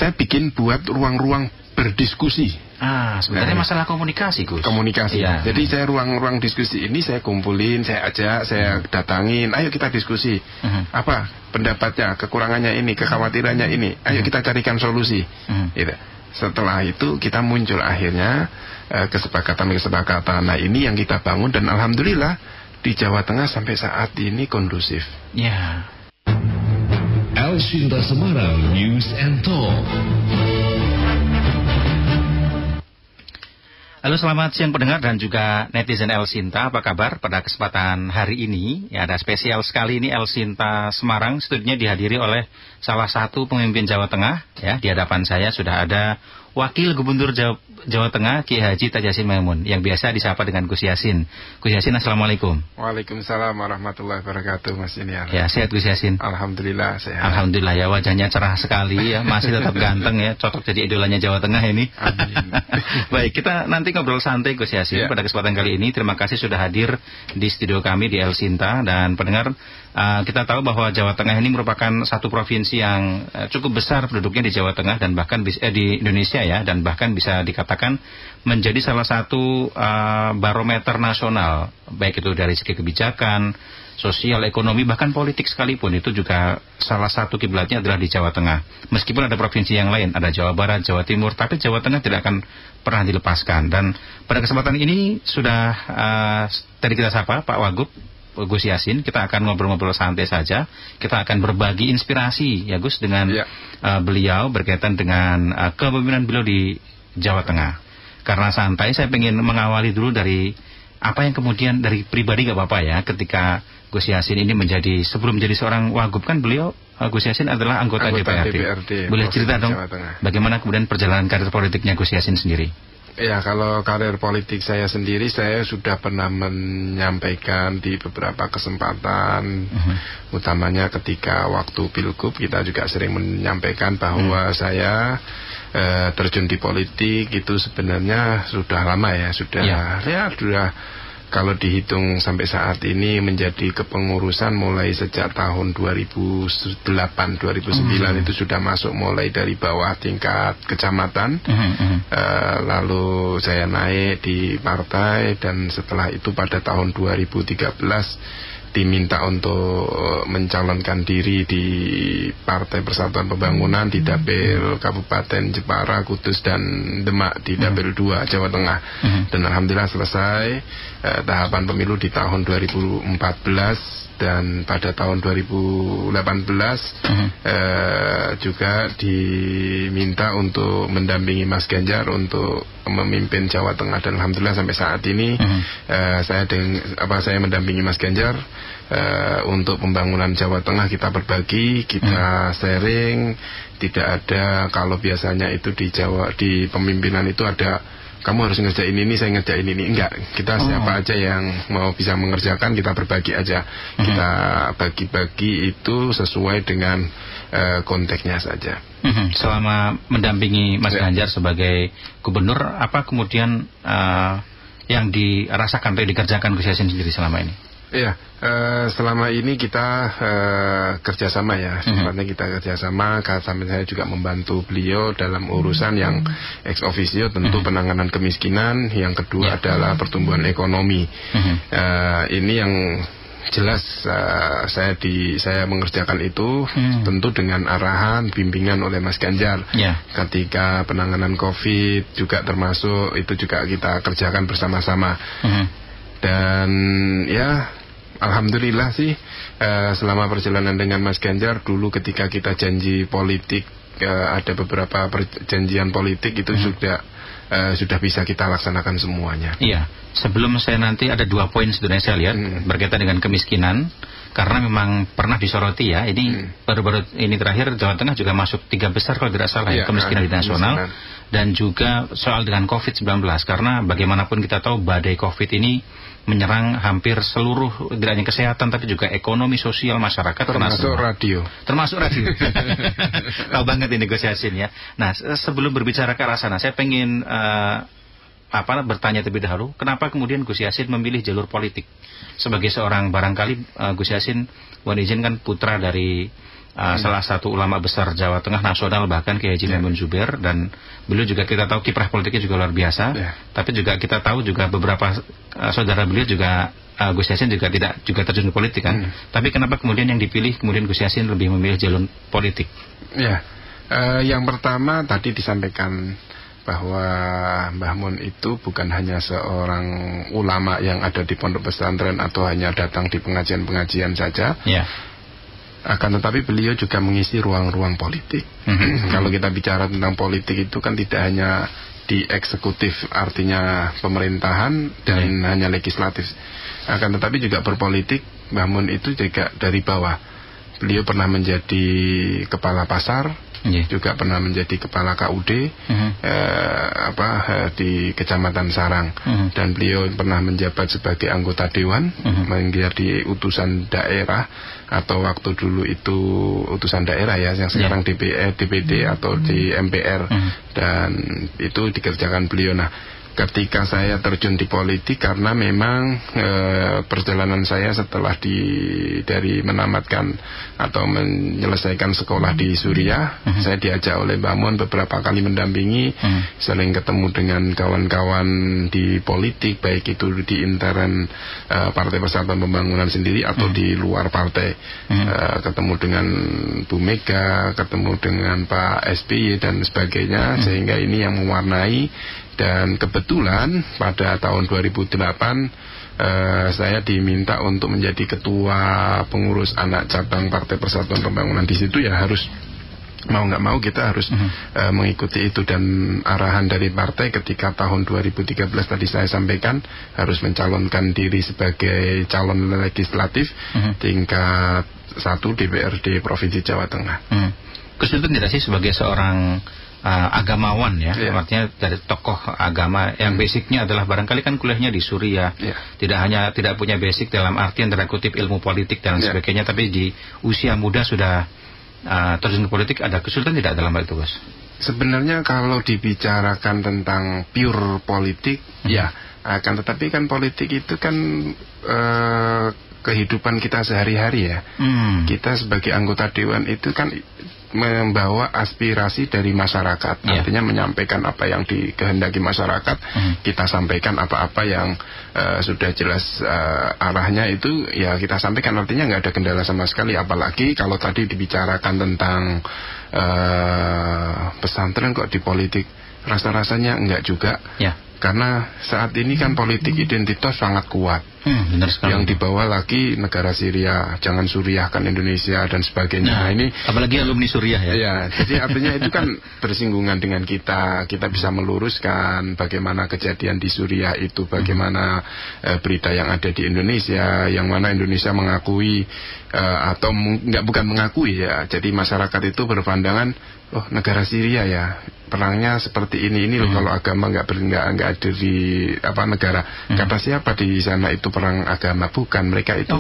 saya buat ruang-ruang berdiskusi. Sebenarnya masalah komunikasi, Gus. Komunikasi. Ya. Jadi saya ruang-ruang diskusi ini saya kumpulin, saya ajak, saya datangin, ayo kita diskusi. Apa pendapatnya, kekurangannya ini, kekhawatirannya ini. Ayo kita carikan solusi. Gitu. Setelah itu kita muncul akhirnya kesepakatan-kesepakatan. Nah, ini yang kita bangun dan alhamdulillah di Jawa Tengah sampai saat ini kondusif. Ya. El Sinta Semarang News and Talk. Halo, selamat siang pendengar dan juga netizen El Sinta, apa kabar? Pada kesempatan hari ini, ya ada spesial sekali ini El Sinta Semarang, studionya dihadiri oleh salah satu pemimpin Jawa Tengah, ya. Di hadapan saya sudah ada Wakil Gubernur Jawa Tengah, Kiai Haji Tajasin Maimun, yang biasa disapa dengan Gus Yasin. Gus Yasin, Assalamualaikum. Waalaikumsalam warahmatullahi wabarakatuh, Mas Iniar. Ya, sehat Gus Yasin? Alhamdulillah sehat. Alhamdulillah, ya, wajahnya cerah sekali ya, masih tetap ganteng ya, cocok jadi idolanya Jawa Tengah ini. Amin. Baik, kita nanti ngobrol santai Gus Yasin pada kesempatan kali ini. Terima kasih sudah hadir di studio kami di El Sinta. Dan pendengar, kita tahu bahwa Jawa Tengah ini merupakan satu provinsi yang cukup besar penduduknya di Jawa Tengah dan bahkan di Indonesia ya, dan bahkan bisa dikatakan menjadi salah satu barometer nasional, baik itu dari segi kebijakan, sosial, ekonomi, bahkan politik sekalipun. Itu juga salah satu kiblatnya adalah di Jawa Tengah. Meskipun ada provinsi yang lain, ada Jawa Barat, Jawa Timur, tapi Jawa Tengah tidak akan pernah dilepaskan. Dan pada kesempatan ini sudah tadi kita sapa Pak Wagub Gus Yasin, kita akan ngobrol-ngobrol santai saja. Kita akan berbagi inspirasi ya Gus dengan beliau berkaitan dengan kepemimpinan beliau di Jawa Tengah. Karena santai, saya ingin mengawali dulu dari apa yang kemudian dari pribadi gak apa-apa ya, ketika Gus Yasin ini sebelum menjadi seorang Wagub kan beliau, Gus Yasin adalah anggota DPRD. Boleh cerita dong bagaimana kemudian perjalanan karir politiknya Gus Yasin sendiri? Ya, kalau karir politik saya sendiri, saya sudah pernah menyampaikan di beberapa kesempatan, utamanya ketika waktu Pilgub, kita juga sering menyampaikan bahwa saya terjun di politik itu sebenarnya sudah lama ya, sudah kalau dihitung sampai saat ini menjadi kepengurusan mulai sejak tahun 2008, 2009 itu sudah masuk mulai dari bawah tingkat kecamatan. Lalu saya naik di partai dan setelah itu pada tahun 2013 diminta untuk mencalonkan diri di Partai Persatuan Pembangunan di Dapil Kabupaten Jepara, Kudus dan Demak di Dapil 2 Jawa Tengah. Dan alhamdulillah selesai tahapan pemilu di tahun 2014 dan pada tahun 2018 juga diminta untuk mendampingi Mas Ganjar untuk memimpin Jawa Tengah dan alhamdulillah sampai saat ini saya mendampingi Mas Ganjar untuk pembangunan Jawa Tengah. Kita berbagi, kita sharing. Tidak ada, kalau biasanya itu di pemimpinan itu ada kamu harus ngerjain ini, saya ngerjain ini. Enggak, kita siapa aja yang mau bisa mengerjakan, kita berbagi aja. Kita bagi-bagi itu sesuai dengan konteksnya saja. Selama mendampingi Mas Ganjar sebagai gubernur, apa kemudian yang dirasakan atau dikerjakan Gus Yasin sendiri selama ini? Iya, selama ini kita kerjasama ya, sebenarnya kita kerjasama. Sampai saya juga membantu beliau dalam urusan yang ex officio, tentu penanganan kemiskinan. Yang kedua adalah pertumbuhan ekonomi. Ini yang jelas saya mengerjakan itu tentu dengan arahan, bimbingan oleh Mas Ganjar. Ketika penanganan COVID juga termasuk, itu juga kita kerjakan bersama-sama. Dan ya, alhamdulillah sih selama perjalanan dengan Mas Ganjar, dulu ketika kita janji politik, ada beberapa perjanjian politik itu sudah bisa kita laksanakan semuanya. Iya, sebelum saya nanti ada 2 poin sebenarnya saya lihat berkaitan dengan kemiskinan, karena memang pernah disoroti ya. Ini baru-baru ini terakhir Jawa Tengah juga masuk 3 besar kalau tidak salah ya, kemiskinan di nasional. Dan juga soal dengan COVID-19, karena bagaimanapun kita tahu badai COVID ini menyerang hampir seluruh, tidak hanya kesehatan tapi juga ekonomi, sosial masyarakat, termasuk radio. Tahu banget ini Gus Yasin ya. Nah, sebelum berbicara ke arah sana, saya pengen bertanya terlebih dahulu, kenapa kemudian Gus Yasin memilih jalur politik sebagai seorang, barangkali Gus Yasin, mohon izin kan putra dari salah satu ulama besar Jawa Tengah nasional, bahkan Kiai Haji Maimun Zubair, dan beliau juga kita tahu kiprah politiknya juga luar biasa. Tapi juga kita tahu juga beberapa saudara beliau juga Gus Yassin juga tidak juga terjun ke politik kan. Tapi kenapa kemudian yang dipilih kemudian Gus Yassin lebih memilih jalur politik? Yang pertama tadi disampaikan bahwa Mbah Mun itu bukan hanya seorang ulama yang ada di pondok pesantren atau hanya datang di pengajian-pengajian saja. Akan tetapi beliau juga mengisi ruang-ruang politik. Kalau kita bicara tentang politik itu kan tidak hanya di eksekutif, artinya pemerintahan dan hanya legislatif. Akan tetapi juga berpolitik. Mbah Mun itu juga dari bawah. Beliau pernah menjadi kepala pasar, juga pernah menjadi kepala KUD di Kecamatan Sarang, dan beliau pernah menjabat sebagai anggota dewan, menjadi utusan daerah, atau waktu dulu itu utusan daerah ya, yang sekarang DPD atau di MPR, dan itu dikerjakan beliau. Nah, ketika saya terjun di politik, karena memang perjalanan saya setelah dari menamatkan atau menyelesaikan sekolah di Suriah, saya diajak oleh Mbah Mun beberapa kali mendampingi, sering ketemu dengan kawan-kawan di politik, baik itu di intern Partai Persatuan Pembangunan sendiri atau di luar partai, ketemu dengan Bu Mega, ketemu dengan Pak SBY dan sebagainya, sehingga ini yang mewarnai. Dan kebetulan pada tahun 2008 saya diminta untuk menjadi ketua pengurus anak cabang Partai Persatuan Pembangunan. Di situ ya harus mau nggak mau kita harus mengikuti itu, dan arahan dari partai ketika tahun 2013 tadi saya sampaikan harus mencalonkan diri sebagai calon legislatif tingkat 1 DPRD Provinsi Jawa Tengah. Kesulitan tidak sih sebagai seorang agamawan ya, artinya dari tokoh agama yang basicnya adalah barangkali kan kuliahnya di Suriah, tidak punya basic dalam artian tanda kutip ilmu politik dan sebagainya, tapi di usia muda sudah terjun politik, ada kesulitan tidak dalam hal itu, Bos? Sebenarnya kalau dibicarakan tentang pure politik, akan tetapi kan politik itu kan kehidupan kita sehari-hari ya. Kita sebagai anggota dewan itu kan membawa aspirasi dari masyarakat, artinya menyampaikan apa yang dikehendaki masyarakat, kita sampaikan apa-apa yang sudah jelas arahnya itu ya kita sampaikan, artinya nggak ada kendala sama sekali. Apalagi kalau tadi dibicarakan tentang pesantren kok di politik, rasa-rasanya enggak juga. Karena saat ini kan politik identitas sangat kuat. Benar sekali. Yang dibawa lagi negara Syria, jangan Suriahkan Indonesia dan sebagainya. Nah, ini apalagi alumni Suriah ya. Ya, jadi artinya itu kan bersinggungan dengan kita. Kita bisa meluruskan bagaimana kejadian di Suriah itu, bagaimana berita yang ada di Indonesia, yang mana Indonesia mengakui atau bukan mengakui ya. Jadi masyarakat itu berpandangan, oh negara Syria ya perangnya seperti ini loh, kalau agama nggak ada di negara. Kata siapa di sana itu perang agama? Bukan, mereka itu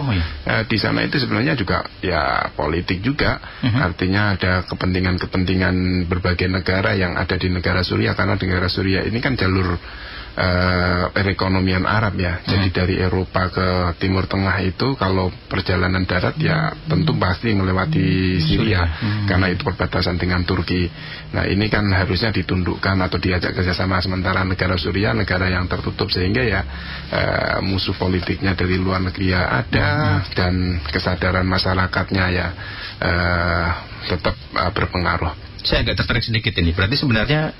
di sana itu sebenarnya juga ya politik juga. Artinya ada kepentingan berbagai negara yang ada di negara Suriah, karena negara Suriah ini kan jalur perekonomian Arab ya. Jadi dari Eropa ke Timur Tengah itu kalau perjalanan darat ya tentu pasti melewati Syria, karena itu perbatasan dengan Turki. Nah ini kan harusnya ditundukkan atau diajak kerjasama, sementara negara Suriah negara yang tertutup, sehingga ya musuh politiknya dari luar negeri ya ada, dan kesadaran masyarakatnya ya tetap berpengaruh. Saya agak tertarik sedikit ini, berarti sebenarnya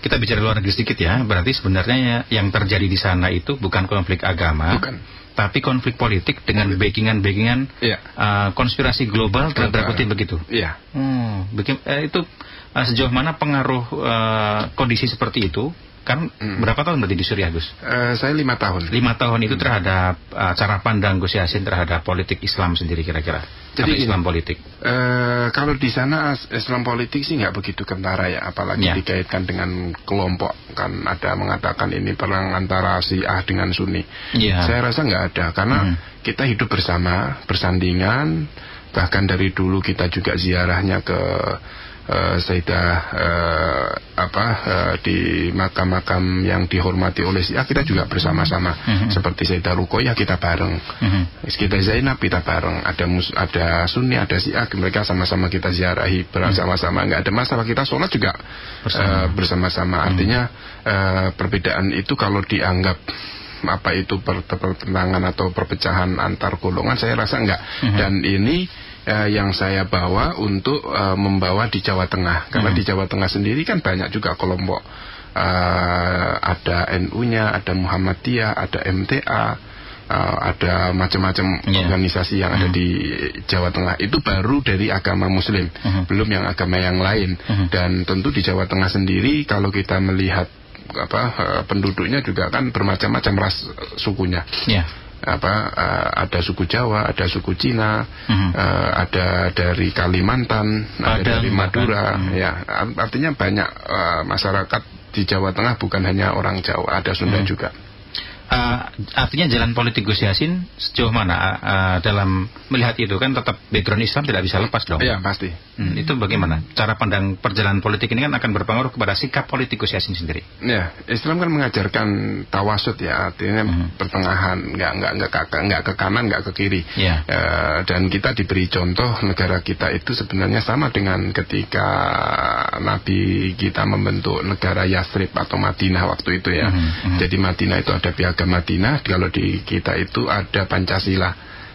kita bicara luar negeri sedikit ya, berarti sebenarnya yang terjadi di sana itu bukan konflik agama, tapi konflik politik dengan backingan konspirasi global terhadap begitu. Itu sejauh mana pengaruh kondisi seperti itu? Kan berapa tahun berarti di Suriah, Gus? Saya 5 tahun. 5 tahun itu terhadap cara pandang Gus Yassin terhadap politik Islam sendiri kira-kira. Jadi Islam politik. Kalau di sana Islam politik sih nggak begitu kentara ya, apalagi dikaitkan dengan kelompok. Kan ada mengatakan ini perang antara Syiah dengan Sunni. Saya rasa nggak ada, karena kita hidup bersama, bersandingan. Bahkan dari dulu kita juga ziarahnya ke Sayyidah di makam-makam yang dihormati oleh Syiah kita juga bersama-sama. Seperti Sayyidah Ruqayyah kita bareng, Sayyidah Zainab kita bareng, ada Sunni, ada Syiah, mereka sama-sama kita ziarahi bersama-sama, nggak ada masalah, kita sholat juga bersama-sama. Artinya perbedaan itu kalau dianggap itu pertentangan atau perpecahan antar golongan, saya rasa enggak. Dan ini yang saya bawa untuk membawa di Jawa Tengah, karena di Jawa Tengah sendiri kan banyak juga kelompok, ada NU-nya, ada Muhammadiyah, ada MTA, ada macam-macam organisasi yang ada di Jawa Tengah. Itu baru dari agama Muslim, belum yang agama yang lain. Dan tentu di Jawa Tengah sendiri kalau kita melihat penduduknya juga kan bermacam-macam ras sukunya. Ada suku Jawa, ada suku Cina, ada dari Kalimantan, ada dari Madura, ya. Artinya banyak masyarakat di Jawa Tengah, bukan hanya orang Jawa, ada Sunda juga. Artinya jalan politik Gus Yassin sejauh mana dalam melihat itu, kan tetap background Islam tidak bisa lepas dong. Iya, pasti. Itu bagaimana cara pandang perjalanan politik ini kan akan berpengaruh kepada sikap politik Gus Yassin sendiri. Ya, Islam kan mengajarkan tawasud, ya, artinya pertengahan, nggak ke kanan, nggak ke kiri. Dan kita diberi contoh, negara kita itu sebenarnya sama dengan ketika Nabi kita membentuk negara Yathrib atau Madinah waktu itu, ya. Jadi Madinah itu ada piagam Madinah, kalau di kita itu ada Pancasila,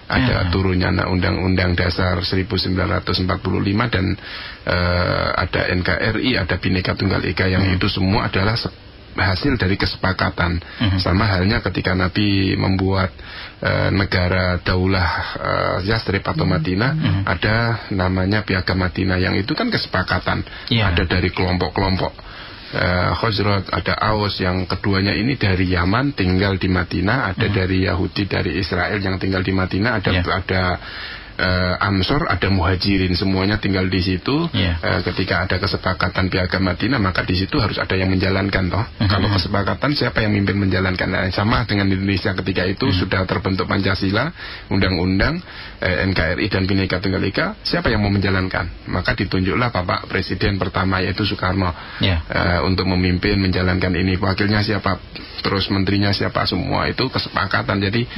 ada turunnya Undang-Undang Dasar 1945 dan ada NKRI, ada Bhinneka Tunggal Ika, yang itu semua adalah hasil dari kesepakatan. Sama halnya ketika Nabi membuat negara Daulah Yathrib atau Madinah, ada namanya Piagam Madinah, yang itu kan kesepakatan, ada dari kelompok-kelompok. Khazraj, ada Aus, yang keduanya ini dari Yaman tinggal di Madinah, ada dari Yahudi, dari Israel yang tinggal di Madinah, ada Ansor, ada Muhajirin, semuanya tinggal di situ. Ketika ada kesepakatan Piagam Madinah, maka di situ harus ada yang menjalankan, toh. Kalau kesepakatan, siapa yang mimpin menjalankan? Nah, sama dengan Indonesia ketika itu sudah terbentuk Pancasila, Undang-Undang, NKRI dan Bhinneka Tunggal Ika, siapa yang mau menjalankan? Maka ditunjuklah Bapak Presiden pertama, yaitu Soekarno, untuk memimpin menjalankan ini. Wakilnya siapa? Terus menterinya siapa? Semua itu kesepakatan. Jadi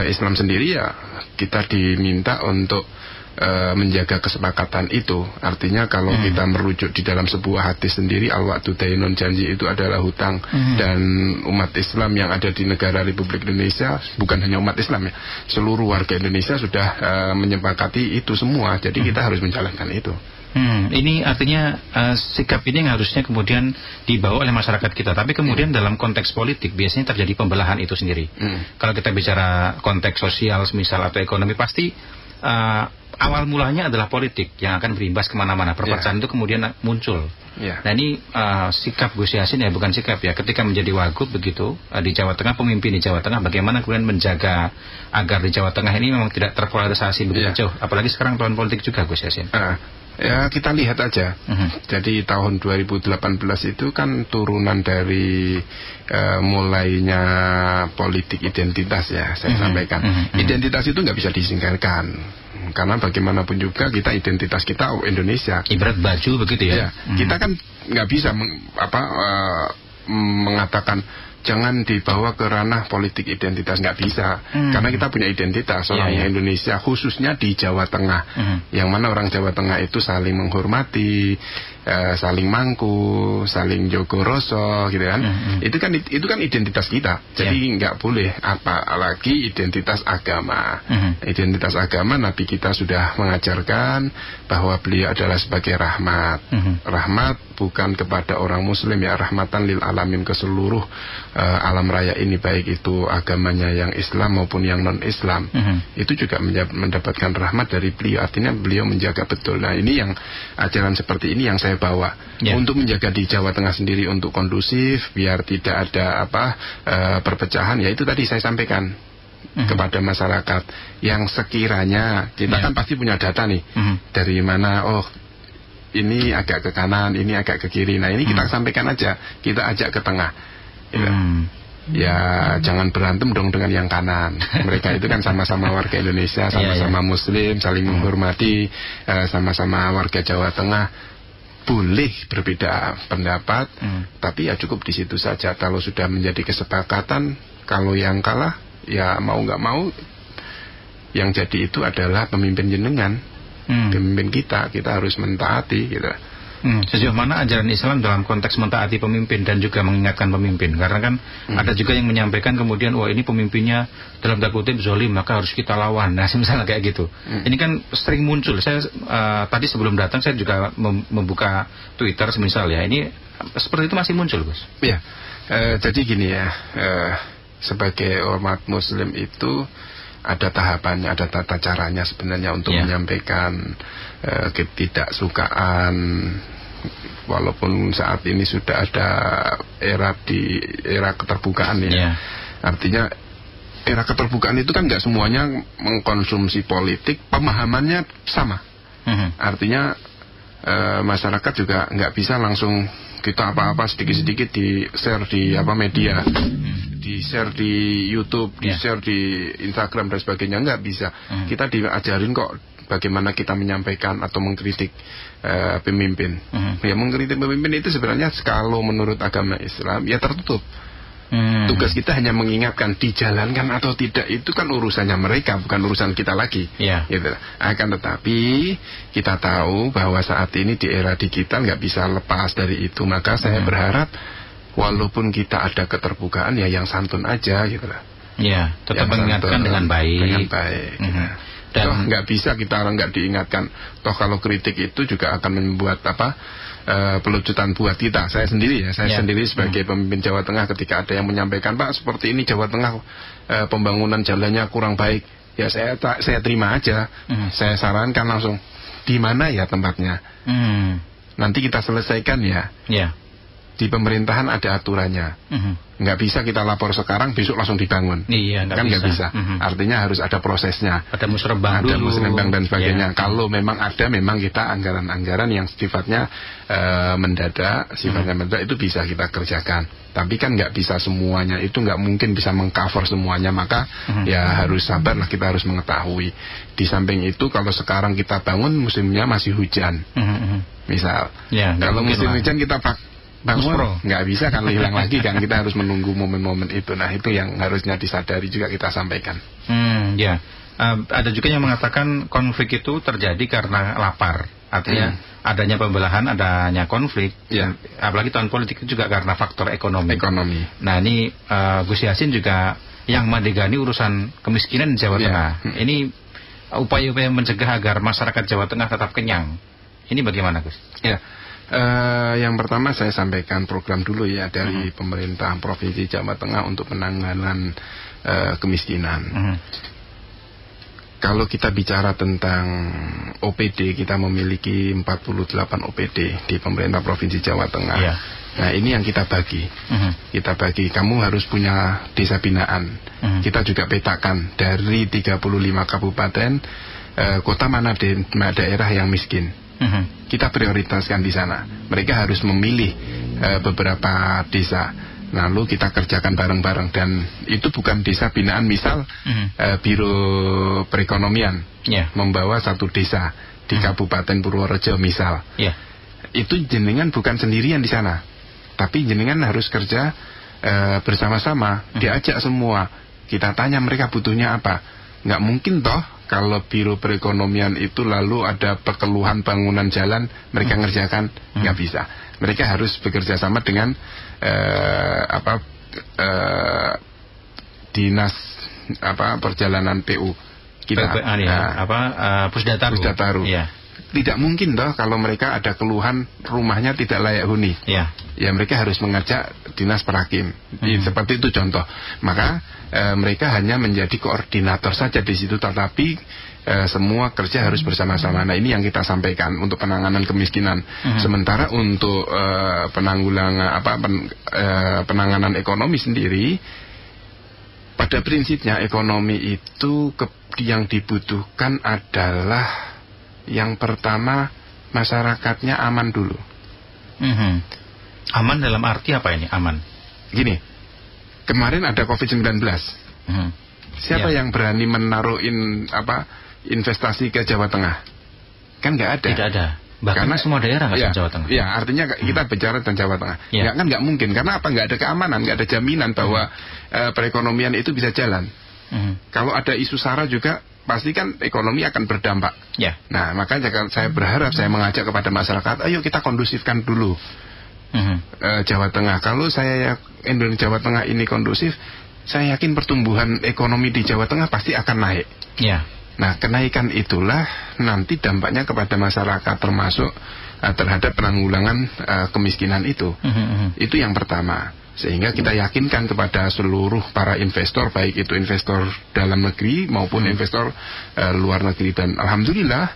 Islam sendiri, ya, kita diminta untuk menjaga kesepakatan itu. Artinya kalau kita merujuk di dalam sebuah hadis sendiri, al-wa'du dainun, janji itu adalah hutang. Dan umat Islam yang ada di negara Republik Indonesia, bukan hanya umat Islam, ya, seluruh warga Indonesia sudah menyepakati itu semua. Jadi kita harus menjalankan itu. Ini artinya sikap ini yang harusnya kemudian dibawa oleh masyarakat kita. Tapi kemudian dalam konteks politik biasanya terjadi pembelahan itu sendiri. Kalau kita bicara konteks sosial misal atau ekonomi, pasti awal mulanya adalah politik yang akan berimbas kemana-mana. Perpecahan itu kemudian muncul. Nah, ini sikap Gus Yassin, ya, bukan sikap, ya, ketika menjadi wagub begitu di Jawa Tengah, pemimpin di Jawa Tengah, bagaimana kemudian menjaga agar di Jawa Tengah ini memang tidak terpolarisasi begitu jauh. Apalagi sekarang tahun politik juga, Gus Yassin. Ya, kita lihat aja. Jadi tahun 2018 itu kan turunan dari mulainya politik identitas, ya, saya sampaikan. Identitas itu nggak bisa disingkirkan, karena bagaimanapun juga kita, identitas kita Indonesia. Ibarat baju begitu, ya. Kita kan nggak bisa mengatakan jangan dibawa ke ranah politik identitas, nggak bisa. Karena kita punya identitas orang Indonesia, khususnya di Jawa Tengah, yang mana orang Jawa Tengah itu saling menghormati, saling mangku, saling jogoroso, gitu kan. Itu kan identitas kita. Jadi nggak boleh, apalagi identitas agama. Identitas agama, Nabi kita sudah mengajarkan bahwa beliau adalah sebagai rahmat. Rahmat bukan kepada orang Muslim, ya, rahmatan lil alamin, ke seluruh alam raya ini, baik itu agamanya yang Islam maupun yang non Islam. Itu juga mendapatkan rahmat dari beliau. Artinya beliau menjaga betul. Nah, ini yang ajaran seperti ini yang saya bawa untuk menjaga di Jawa Tengah sendiri untuk kondusif, biar tidak ada perpecahan. Ya, itu tadi saya sampaikan kepada masyarakat yang sekiranya kita kan pasti punya data nih, dari mana, oh, ini agak ke kanan, ini agak ke kiri. Nah, ini kita sampaikan aja, kita ajak ke tengah. Ya, jangan berantem dong dengan yang kanan. Mereka itu kan sama-sama warga Indonesia, sama-sama Muslim, saling menghormati, sama-sama warga Jawa Tengah. boleh berbeda pendapat, tapi ya cukup di situ saja. Kalau sudah menjadi kesepakatan, kalau yang kalah ya mau nggak mau yang jadi itu adalah pemimpin jenengan, pemimpin kita harus mentaati gitu. Sejauh mana ajaran Islam dalam konteks mentaati pemimpin dan juga mengingatkan pemimpin? Karena kan ada juga yang menyampaikan kemudian, wah ini pemimpinnya dalam tanda kutip zalim, maka harus kita lawan. Nah, misalnya kayak gitu. Ini kan sering muncul. Saya tadi sebelum datang saya juga membuka Twitter semisal ya. Ini seperti itu masih muncul, Gus. Iya. Jadi gini ya, sebagai umat Muslim itu ada tahapannya, ada tata caranya sebenarnya untuk menyampaikan ketidaksukaan. Walaupun saat ini sudah ada era keterbukaan ya. Artinya era keterbukaan itu kan nggak semuanya mengkonsumsi politik, pemahamannya sama. Artinya masyarakat juga nggak bisa langsung kita apa-apa sedikit-sedikit di share di media, di share di YouTube, di share di Instagram dan sebagainya, nggak bisa. Kita diajarin kok bagaimana kita menyampaikan atau mengkritik pemimpin. Ya, mengkritik pemimpin itu sebenarnya kalau menurut agama Islam ya tertutup. Tugas kita hanya mengingatkan, dijalankan atau tidak itu kan urusannya mereka, bukan urusan kita lagi. Gitu. Akan tetapi kita tahu bahwa saat ini di era digital nggak bisa lepas dari itu. Maka saya berharap walaupun kita ada keterbukaan ya yang santun aja gitu lah. Tetap mengingatkan dengan baik. Dengan baik. Toh nggak bisa kita nggak diingatkan. Toh kalau kritik itu juga akan membuat pelucutan buat kita. Saya sendiri sendiri sebagai pemimpin Jawa Tengah, ketika ada yang menyampaikan, Pak seperti ini Jawa Tengah pembangunan jalannya kurang baik, ya saya terima aja. Saya sarankan langsung, di mana ya tempatnya. Nanti kita selesaikan ya. Di pemerintahan ada aturannya. Nggak bisa kita lapor sekarang besok langsung dibangun. Nggak bisa. Artinya harus ada prosesnya. Ada musrebang dan sebagainya. Kalau memang kita anggaran-anggaran yang sifatnya mendadak, itu bisa kita kerjakan. Tapi kan nggak bisa semuanya, itu nggak mungkin bisa mengcover semuanya. Maka ya harus sabar lah, kita harus mengetahui. Di samping itu kalau sekarang kita bangun musimnya masih hujan, misal. Kalau musim hujan kita bangun nggak bisa kalau hilang lagi kan. Kita harus menunggu momen-momen itu. Nah itu yang harusnya disadari juga kita sampaikan. Ada juga yang mengatakan konflik itu terjadi karena lapar. Artinya adanya pembelahan, adanya konflik. Apalagi tahun politik itu juga karena faktor ekonomi. Nah ini Gus Yassin juga yang mendigani urusan kemiskinan di Jawa Tengah. Ini upaya-upaya mencegah agar masyarakat Jawa Tengah tetap kenyang. Ini bagaimana, Gus? Yang pertama saya sampaikan program dulu ya dari pemerintah Provinsi Jawa Tengah untuk penanganan kemiskinan. Kalau kita bicara tentang OPD, kita memiliki 48 OPD di pemerintah Provinsi Jawa Tengah. Nah ini yang kita bagi. Kita bagi, kamu harus punya desa binaan. Kita juga petakan dari 35 kabupaten kota mana daerah yang miskin. Kita prioritaskan di sana. Mereka harus memilih beberapa desa, lalu kita kerjakan bareng-bareng. Dan itu bukan desa binaan, misal Biro Perekonomian membawa satu desa di Kabupaten Purworejo misal. Itu jenengan bukan sendirian di sana, tapi jenengan harus kerja bersama-sama, diajak semua. Kita tanya mereka butuhnya apa. Nggak mungkin toh kalau Biro Perekonomian itu lalu ada keluhan bangunan jalan mereka ngerjakan, nggak bisa. Mereka harus bekerja sama dengan dinas perjalanan PU kita, Pusdataru. Tidak mungkin toh kalau mereka ada keluhan rumahnya tidak layak huni. Ya mereka harus mengajak dinas Perakim. Seperti itu contoh. Maka mereka hanya menjadi koordinator saja di situ, tetapi semua kerja harus bersama-sama. Nah ini yang kita sampaikan untuk penanganan kemiskinan. Sementara untuk penanganan ekonomi sendiri, pada prinsipnya ekonomi itu yang dibutuhkan adalah yang pertama masyarakatnya aman dulu. Aman dalam arti apa ini aman? Gini, kemarin ada COVID-19. Siapa yang berani menaruhin investasi ke Jawa Tengah? Kan nggak ada. Tidak ada. Bahkan karena semua daerah nggak Jawa Tengah. Ya, artinya kita bicara tentang Jawa Tengah. Ya kan nggak mungkin, karena apa? Nggak ada keamanan, nggak ada jaminan bahwa perekonomian itu bisa jalan. Kalau ada isu SARA juga, pasti kan ekonomi akan berdampak. Ya. Nah, makanya saya berharap, saya mengajak kepada masyarakat, ayo kita kondusifkan dulu Jawa Tengah. Kalau Jawa Tengah ini kondusif, saya yakin pertumbuhan ekonomi di Jawa Tengah pasti akan naik. Ya. Nah, kenaikan itulah nanti dampaknya kepada masyarakat, termasuk terhadap penanggulangan kemiskinan itu. Itu yang pertama. Sehingga kita yakinkan kepada seluruh para investor, baik itu investor dalam negeri maupun investor luar negeri. Dan alhamdulillah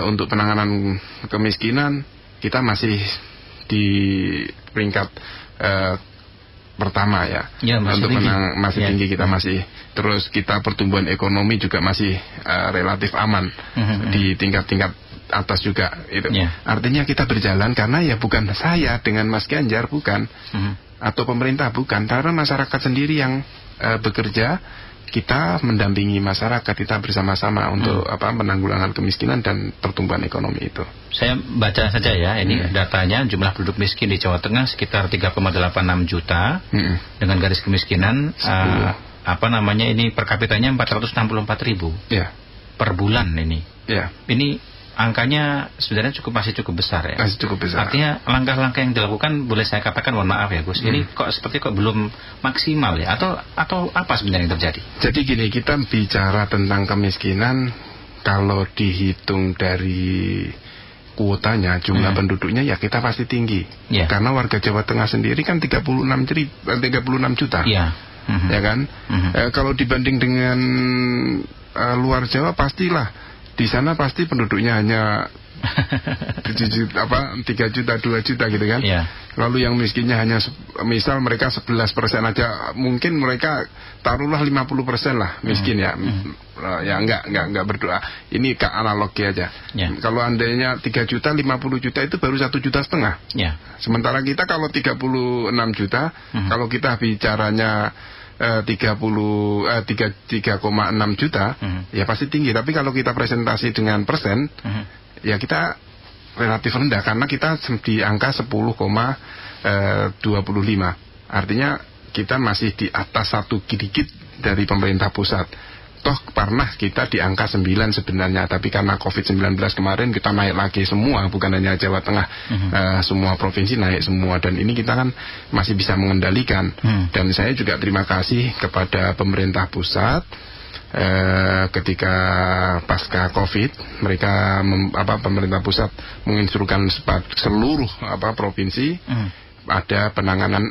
untuk penanganan kemiskinan kita masih di peringkat pertama ya untuk masih tinggi kita masih. Terus kita pertumbuhan ekonomi juga masih relatif aman di tingkat-tingkat atas juga itu. Artinya kita berjalan karena ya bukan saya dengan Mas Ganjar, bukan atau pemerintah, bukan, karena masyarakat sendiri yang bekerja. Kita mendampingi masyarakat, kita bersama-sama untuk penanggulangan kemiskinan dan pertumbuhan ekonomi itu. Saya baca saja ya, ini datanya jumlah penduduk miskin di Jawa Tengah sekitar 3,86 juta dengan garis kemiskinan ini per kapitanya 464.000 per bulan ini. Ini angkanya sebenarnya masih cukup besar ya. Masih cukup besar. Artinya langkah-langkah yang dilakukan, boleh saya katakan, mohon maaf ya Gus, ini kok belum maksimal ya, atau apa sebenarnya yang terjadi? Jadi gini, kita bicara tentang kemiskinan, kalau dihitung dari kuotanya, jumlah penduduknya ya kita pasti tinggi. Karena warga Jawa Tengah sendiri kan 36 juta. Ya kan? Kalau dibanding dengan luar Jawa, pastilah di sana pasti penduduknya hanya 3 juta, 2 juta gitu kan. Lalu yang miskinnya hanya, misal mereka 11% aja, mungkin mereka taruhlah 50% lah miskin ya. Ya enggak berdoa. Ini analogi aja. Kalau andainya 3 juta, 50 juta itu baru 1,5 juta. Sementara kita kalau 36 juta, kalau kita bicaranya 3,6 juta, ya pasti tinggi. Tapi kalau kita presentasi dengan persen, ya kita relatif rendah karena kita di angka 10,25. Artinya kita masih di atas satu dikit dari pemerintah pusat. Toh pernah kita di angka 9 sebenarnya, tapi karena COVID-19 kemarin kita naik lagi semua, bukan hanya Jawa Tengah, semua provinsi naik semua, dan ini kita kan masih bisa mengendalikan. Dan saya juga terima kasih kepada pemerintah pusat ketika pasca COVID, mereka pemerintah pusat menginstruksikan seluruh provinsi ada penanganan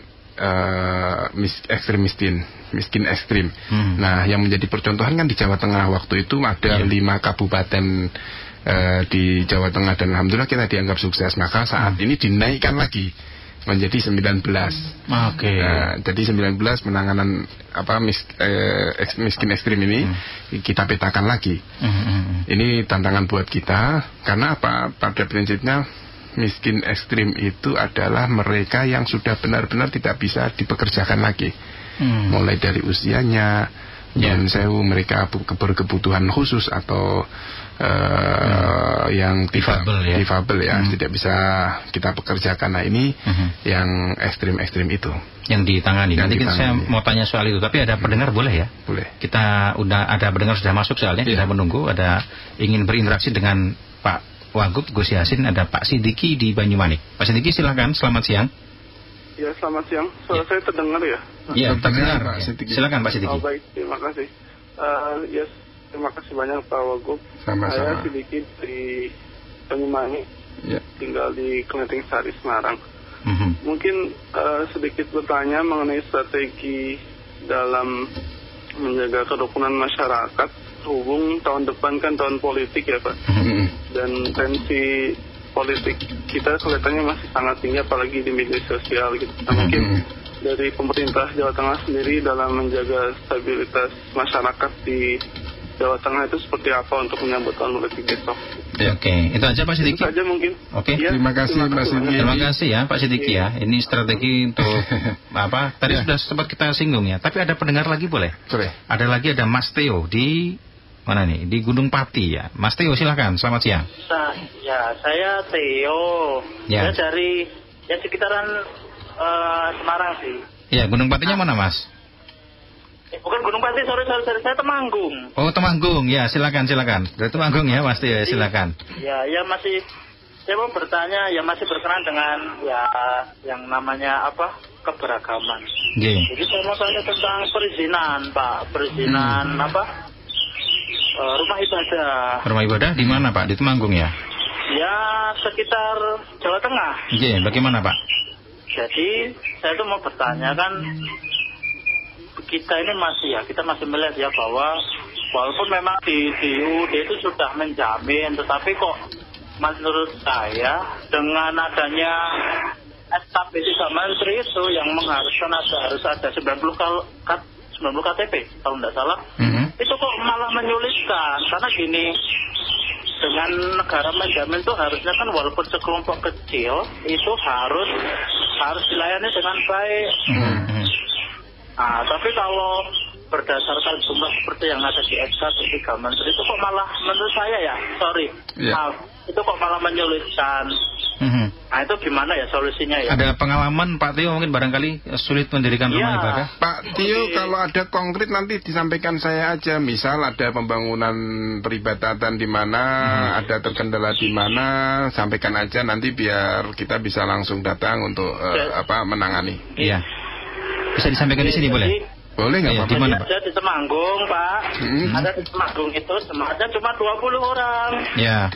miskin ekstrim. Nah, yang menjadi percontohan kan di Jawa Tengah waktu itu ada 5 kabupaten di Jawa Tengah, dan alhamdulillah kita dianggap sukses. Maka saat ini dinaikkan lagi menjadi 19. Jadi 19 penanganan miskin ekstrim ini kita petakan lagi. Ini tantangan buat kita, karena pada prinsipnya miskin ekstrim itu adalah mereka yang sudah benar-benar tidak bisa dipekerjakan lagi, mulai dari usianya, dan mereka berkebutuhan khusus atau yang difabel ya, tidak bisa kita pekerjakan. Nah ini yang ekstrim-ekstrim itu yang ditangani. Nanti saya mau tanya soal itu, tapi ada pendengar boleh ya? Boleh. Kita ada pendengar sudah masuk soalnya, kita menunggu, ada ingin berinteraksi dengan Pak Wagub Gus Yassin, ada Pak Sidiki di Banyumanik. Pak Sidiki, silakan, selamat siang. Ya, selamat siang. Suara saya terdengar ya? Iya, terdengar Pak Sidiki. Silakan Pak Sidiki. Baik, terima kasih. Terima kasih banyak Pak Wagub. Sama-sama. Saya Sidiki dari Banyumanik, tinggal di Kelenteng Sari, Semarang. Mungkin sedikit bertanya mengenai strategi dalam menjaga kerukunan masyarakat. Hubung tahun depan kan tahun politik ya Pak, dan tensi politik kita kelihatannya masih sangat tinggi, apalagi di media sosial gitu. Nah, mungkin dari pemerintah Jawa Tengah sendiri dalam menjaga stabilitas masyarakat di Jawa Tengah itu seperti apa untuk menyambut tahun politik besok? Oke, itu aja Pak Sidiki. Itu aja mungkin. Oke. Ya, terima kasih Pak Sidiki. Terima kasih ya Pak Sidiki ya. Ini strategi untuk Tadi sudah sempat kita singgung ya. Tapi ada pendengar lagi boleh? Boleh. Ada Mas Theo di mana nih? Di Gunung Pati ya. Mas Theo silakan, selamat siang. Saya Theo. Ya. Saya dari sekitaran Semarang sih. Ya, Gunung Patinya mana, Mas? Bukan Gunung Pati, sorry, saya Temanggung. Oh, Temanggung. Ya, silakan. Dari Temanggung ya, Mas Theo, silakan. Ya masih, saya mau bertanya, ya masih berkenan dengan ya yang namanya keberagaman. Jadi saya mau tanya tentang perizinan, Pak. Perizinan rumah ibadah. Rumah ibadah di mana, Pak? Di Temanggung ya? Ya, sekitar Jawa Tengah. Bagaimana, Pak? Jadi saya tuh mau bertanya, kan kita ini kita masih melihat ya bahwa walaupun memang di UUD itu sudah menjamin, tetapi kok menurut saya dengan adanya SKP 3 Menteri itu yang mengharuskan harus ada 90 KTP kalau tidak salah, itu kok malah menyulitkan. Karena gini, dengan negara menjamin itu harusnya kan walaupun sekelompok kecil itu harus dilayani dengan baik. Tapi kalau berdasarkan jumlah seperti yang ada di SK 3 Menteri itu kok malah menurut saya itu kok malah menyulitkan. Nah itu gimana ya solusinya ya? Ada pengalaman Pak Theo mungkin barangkali sulit mendirikan rumah ibadah? Pak Theo, kalau ada konkret nanti disampaikan saya aja. Misal ada pembangunan peribadatan di mana, ada terkendala di mana, sampaikan aja nanti biar kita bisa langsung datang untuk menangani. Iya. Bisa disampaikan di sini boleh? Boleh nggak Pak? Ada di Temanggung, Pak. Ada di Temanggung itu jemaatnya cuma 20 orang. Ya.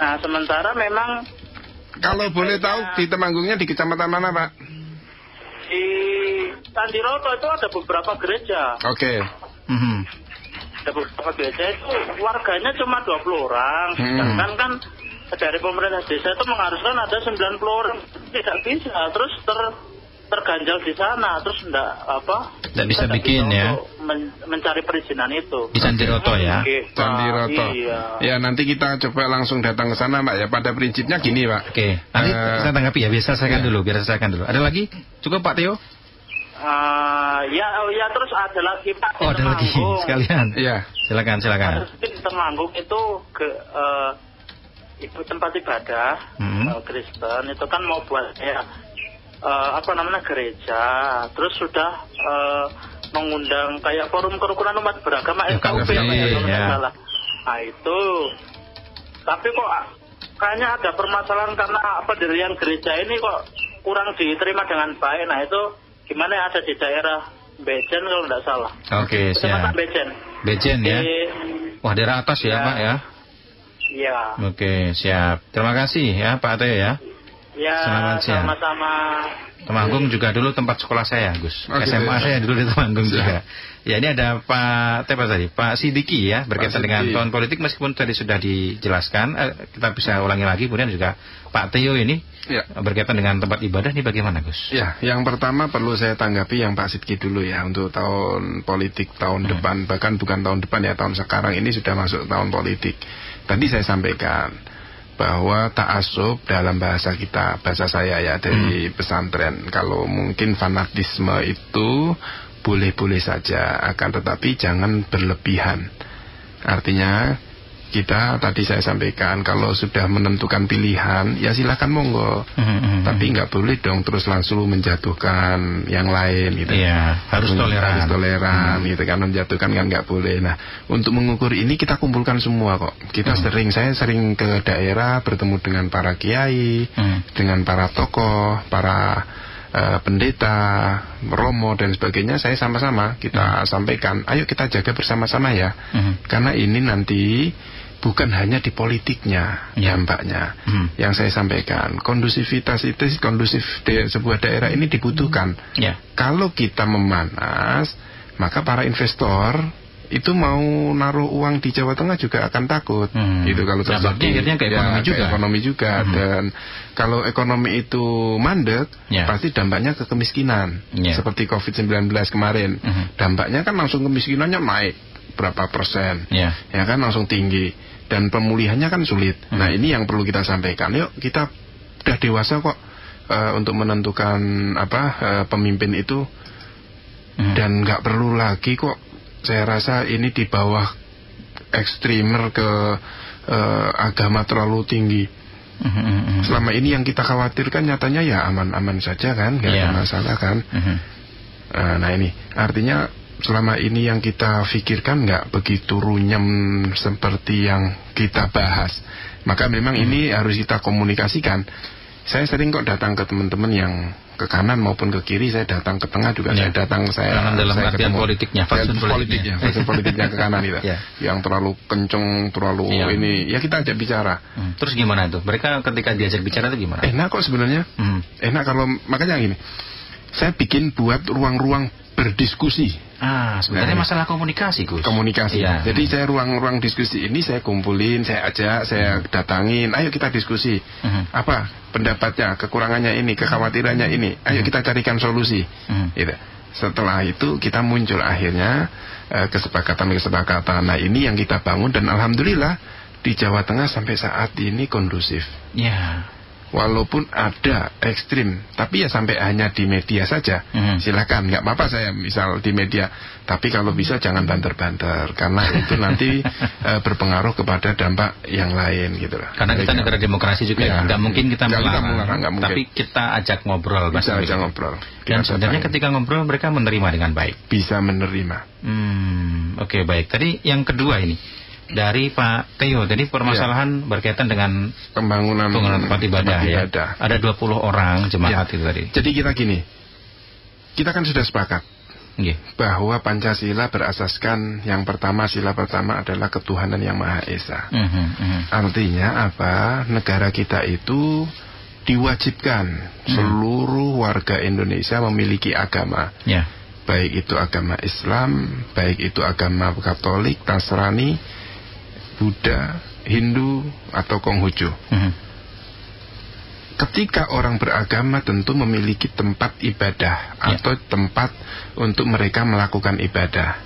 Nah sementara memang kalau boleh tahu di Temanggungnya di kecamatan mana, Pak? Di Tandiroto itu ada beberapa gereja. Oke. Ada beberapa gereja itu warganya cuma 20 orang. Sedangkan kan dari pemerintah desa itu mengharuskan ada 90 orang. Tidak bisa, terus terganjal di sana, terus tidak bisa bikin ya mencari perizinan itu di Candiroto ya. Candiroto. Iya. Ya nanti kita coba langsung datang ke sana, Pak ya. Pada prinsipnya gini, Pak. Oke. Nanti saya tanggapi ya, biar selesaikan dulu. Ada lagi? Cukup Pak Theo? Ya terus ada lagi Pak. Ada lagi sekalian. Iya. Silakan. Di Temanggung itu itu tempat ibadah Kristen itu kan mau buat gereja, terus sudah mengundang kayak forum kerukunan umat beragama FKUB salah. Nah itu, tapi kok kayaknya ada permasalahan karena pendirian gereja ini kok kurang diterima dengan baik. Nah itu gimana ya, ada di daerah Bejen kalau tidak salah. Oke, siap. Bejen ya. Wah, daerah atas ya Pak ya. Iya. Oke, siap. Terima kasih ya Pak Theo ya. Ya, selamat siang. Sama-sama. Temanggung juga dulu tempat sekolah saya, Gus. SMA saya dulu di Temanggung juga. Ya, ini ada Pak Sidiki ya, berkaitan dengan tahun politik, meskipun tadi sudah dijelaskan, kita bisa ulangi lagi. Kemudian juga Pak Theo ini berkaitan dengan tempat ibadah, ini bagaimana, Gus? Ya, yang pertama perlu saya tanggapi yang Pak Sidiki dulu ya, untuk tahun politik tahun depan, bahkan bukan tahun depan ya, tahun sekarang ini sudah masuk tahun politik. Tadi saya sampaikan bahwa ta'assub dalam bahasa saya ya dari pesantren, kalau mungkin fanatisme itu boleh-boleh saja, akan tetapi jangan berlebihan. Artinya kita tadi saya sampaikan, kalau sudah menentukan pilihan ya silakan monggo, tapi nggak boleh dong terus langsung menjatuhkan yang lain gitu. Iya, harus toleran gitu kan, menjatuhkan kan nggak boleh. Nah, untuk mengukur ini kita kumpulkan semua kok. Saya sering ke daerah bertemu dengan para kiai, dengan para tokoh, para pendeta, romo dan sebagainya. Saya sama-sama kita sampaikan, ayo kita jaga bersama-sama ya, karena ini nanti bukan hanya di politiknya dampaknya. Yang saya sampaikan, kondusivitas itu, sebuah daerah ini dibutuhkan. Kalau kita memanas, maka para investor itu mau naruh uang di Jawa Tengah juga akan takut. Itu kalau terjadi ke ekonomi juga. Dan kalau ekonomi itu mandek, pasti dampaknya ke kemiskinan. Seperti COVID-19 kemarin, dampaknya kan langsung kemiskinannya naik berapa persen, ya kan, langsung tinggi, dan pemulihannya kan sulit. Nah, ini yang perlu kita sampaikan. Yuk, kita udah dewasa kok untuk menentukan pemimpin itu, dan nggak perlu lagi kok. Saya rasa ini di bawah ekstremer, ke agama terlalu tinggi. Selama ini yang kita khawatirkan nyatanya ya aman-aman saja kan, nggak ada masalah kan. Nah ini artinya selama ini yang kita pikirkan nggak begitu runyam seperti yang kita bahas. Maka memang ini harus kita komunikasikan. Saya sering kok datang ke teman-teman yang ke kanan maupun ke kiri, saya datang ke tengah juga, saya datang, dalam saya artian politiknya, faksun politiknya ke kanan itu. Yang terlalu kenceng, terlalu ini, ya kita ajak bicara. Terus gimana itu? Mereka ketika diajak bicara itu gimana? Enak kok sebenarnya. Enak kalau, makanya gini, saya bikin buat ruang-ruang berdiskusi. Sebenarnya masalah komunikasi, Gus. Komunikasi. Jadi saya ruang-ruang diskusi ini saya kumpulin, saya ajak, saya datangin, ayo kita diskusi. Apa pendapatnya, kekurangannya ini, kekhawatirannya ini. Ayo kita carikan solusi. Gitu. Setelah itu kita muncul akhirnya kesepakatan-kesepakatan. Nah, ini yang kita bangun dan alhamdulillah di Jawa Tengah sampai saat ini kondusif. Walaupun ada ekstrim, tapi ya sampai hanya di media saja. Silakan, nggak apa-apa saya misal di media, tapi kalau bisa jangan banter-banter, karena itu nanti berpengaruh kepada dampak yang lain gitu lah. Karena kita negara demokrasi juga, nggak mungkin kita melarang, tapi kita ajak ngobrol. Bisa ajak ngobrol. Dan sebenarnya ketika ngobrol mereka menerima dengan baik. Bisa menerima. Oke, baik. Tadi yang kedua ini dari Pak Theo, jadi permasalahan berkaitan dengan pembangunan tempat ibadah ya. Ada 20 orang jemaat itu tadi. Jadi kita gini, kita kan sudah sepakat bahwa Pancasila berasaskan yang pertama, sila pertama adalah ketuhanan yang Maha Esa. Artinya apa? Negara kita itu diwajibkan seluruh warga Indonesia memiliki agama. Baik itu agama Islam, baik itu agama Katolik, Nasrani, Buddha, Hindu, atau Konghucu. Ketika orang beragama tentu memiliki tempat ibadah atau tempat untuk mereka melakukan ibadah.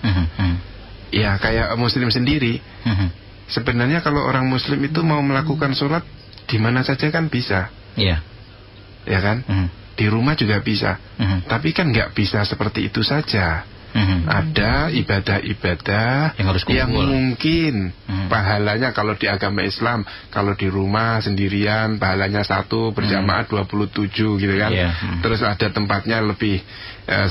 Ya kayak Muslim sendiri. Sebenarnya kalau orang Muslim itu mau melakukan sholat di mana saja kan bisa. Ya kan? Di rumah juga bisa. Tapi kan nggak bisa seperti itu saja. Ada ibadah-ibadah yang mungkin pahalanya kalau di agama Islam, kalau di rumah sendirian pahalanya 1, berjamaah 27 gitu kan. Terus ada tempatnya lebih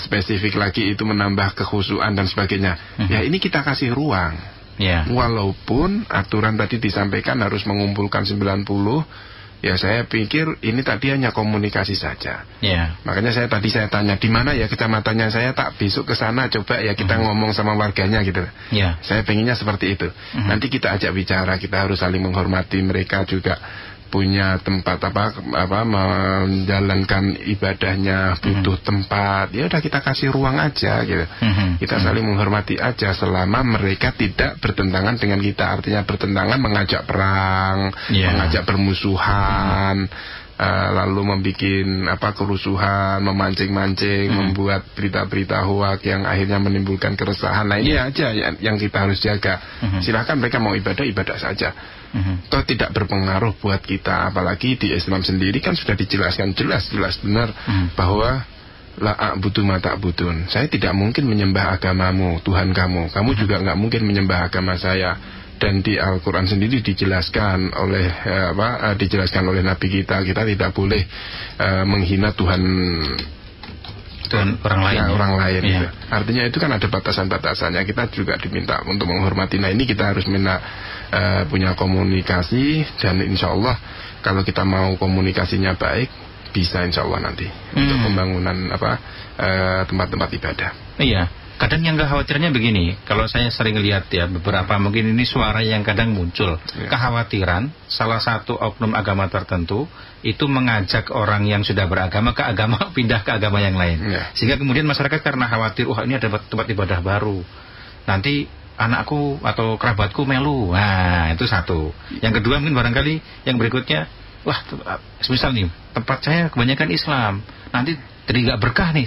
spesifik lagi, itu menambah kekhusyuan dan sebagainya. Ya ini kita kasih ruang. Walaupun aturan tadi disampaikan harus mengumpulkan 90, ya saya pikir ini tadi hanya komunikasi saja. Makanya saya tanya di mana ya kecamatannya, saya tak besok ke sana coba ya kita ngomong sama warganya gitu. Saya pengennya seperti itu. Nanti kita ajak bicara, kita harus saling menghormati, mereka juga punya tempat menjalankan ibadahnya butuh tempat. Ya udah kita kasih ruang aja gitu. Kita saling menghormati aja selama mereka tidak bertentangan dengan kita. Artinya bertentangan mengajak perang, mengajak bermusuhan, lalu membuat kerusuhan, memancing-mancing, membuat berita-berita hoak yang akhirnya menimbulkan keresahan. Nah ini aja yang kita harus jaga. Silahkan mereka mau ibadah saja. Toh tidak berpengaruh buat kita. Apalagi di Islam sendiri kan sudah dijelaskan jelas benar bahwa la a'budu ma ta'budun. Saya tidak mungkin menyembah agamamu, Tuhan kamu. Kamu juga nggak mungkin menyembah agama saya. Dan di Al-Quran sendiri dijelaskan oleh Nabi kita tidak boleh menghina Tuhan orang lain. Gitu. Artinya itu kan ada batasan-batasannya. Kita juga diminta untuk menghormati. Nah ini kita harus punya komunikasi, dan insya Allah kalau kita mau komunikasinya baik, bisa insya Allah nanti untuk pembangunan tempat-tempat ibadah. Kadang yang khawatirnya begini, kalau saya sering lihat ya beberapa, mungkin ini suara yang kadang muncul, kekhawatiran salah satu oknum agama tertentu itu mengajak orang yang sudah beragama pindah ke agama yang lain, sehingga kemudian masyarakat karena khawatir, ini ada tempat ibadah baru, nanti anakku atau kerabatku melu. Nah itu satu. Yang kedua mungkin barangkali yang berikutnya, misal nih tempat saya kebanyakan Islam, nanti jadi nggak berkah nih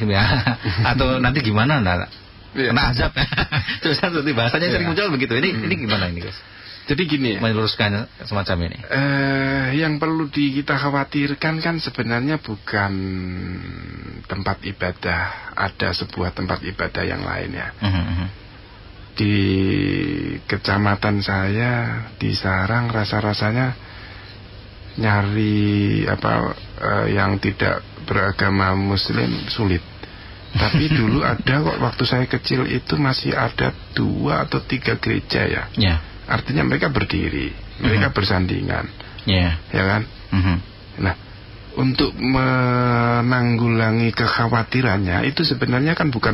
atau nanti gimana kena azab. Terus seperti bahasanya sering muncul begitu. Ini gimana ini, Gus? Jadi gini, meluruskan semacam ini. Yang perlu kita khawatirkan kan sebenarnya bukan tempat ibadah, ada sebuah tempat ibadah yang lainnya. di kecamatan saya di Sarang rasa-rasanya nyari yang tidak beragama Muslim sulit. Tapi dulu ada kok, waktu saya kecil itu masih ada 2 atau 3 gereja ya. Artinya mereka berdiri, mereka bersandingan, ya kan. Nah, untuk menanggulangi kekhawatirannya itu sebenarnya kan bukan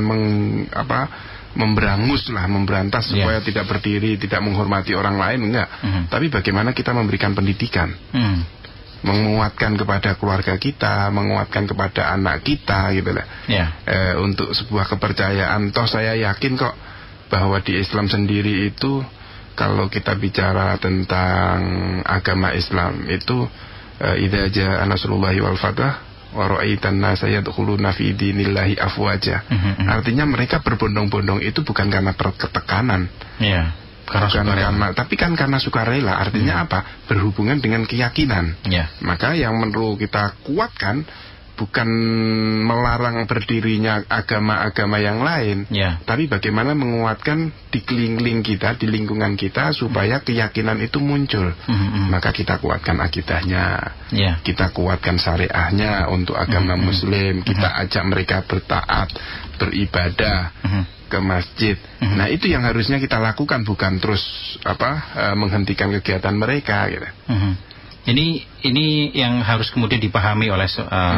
memberangus lah, memberantas supaya tidak berdiri, tidak menghormati orang lain, enggak. Tapi bagaimana kita memberikan pendidikan, menguatkan kepada keluarga kita, menguatkan kepada anak kita, gitu lah. Untuk sebuah kepercayaan. Toh saya yakin kok bahwa di Islam sendiri itu, kalau kita bicara tentang agama Islam itu, idza jaa nasrullahi wal fath wa ra'aitan nasa yadkhuluna fi dinillahi afwaja. Artinya mereka berbondong-bondong itu bukan karena ketekanan. Tapi kan karena sukarela. Artinya apa? Berhubungan dengan keyakinan. Maka yang perlu kita kuatkan bukan melarang berdirinya agama-agama yang lain, tapi bagaimana menguatkan di keliling kita, di lingkungan kita, supaya keyakinan itu muncul. Maka kita kuatkan akidahnya, kita kuatkan syariahnya untuk agama Muslim, kita ajak mereka bertaat, beribadah ke masjid. Nah, itu yang harusnya kita lakukan, bukan terus menghentikan kegiatan mereka gitu. Ini yang harus kemudian dipahami oleh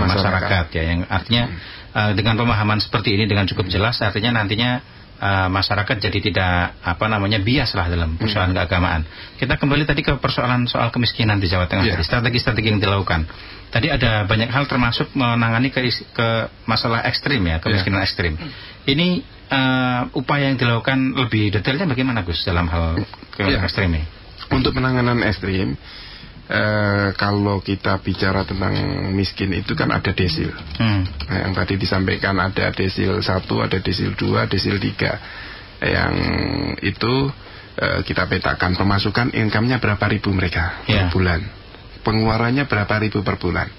masyarakat ya, yang artinya dengan pemahaman seperti ini dengan cukup jelas, artinya nantinya masyarakat jadi tidak bias lah dalam persoalan keagamaan. Kita kembali tadi ke persoalan soal kemiskinan di Jawa Tengah, strategi-strategi yang dilakukan. Tadi ada banyak hal termasuk menangani ke masalah ekstrim ya, kemiskinan ekstrim. Ini upaya yang dilakukan lebih detailnya bagaimana Gus dalam hal ekstrim ini? Untuk penanganan ekstrim, kalau kita bicara tentang miskin itu kan ada desil. Yang tadi disampaikan ada desil 1, ada desil 2, desil 3. Yang itu kita petakan pemasukan income-nya berapa ribu mereka per bulan, pengeluarannya berapa ribu per bulan.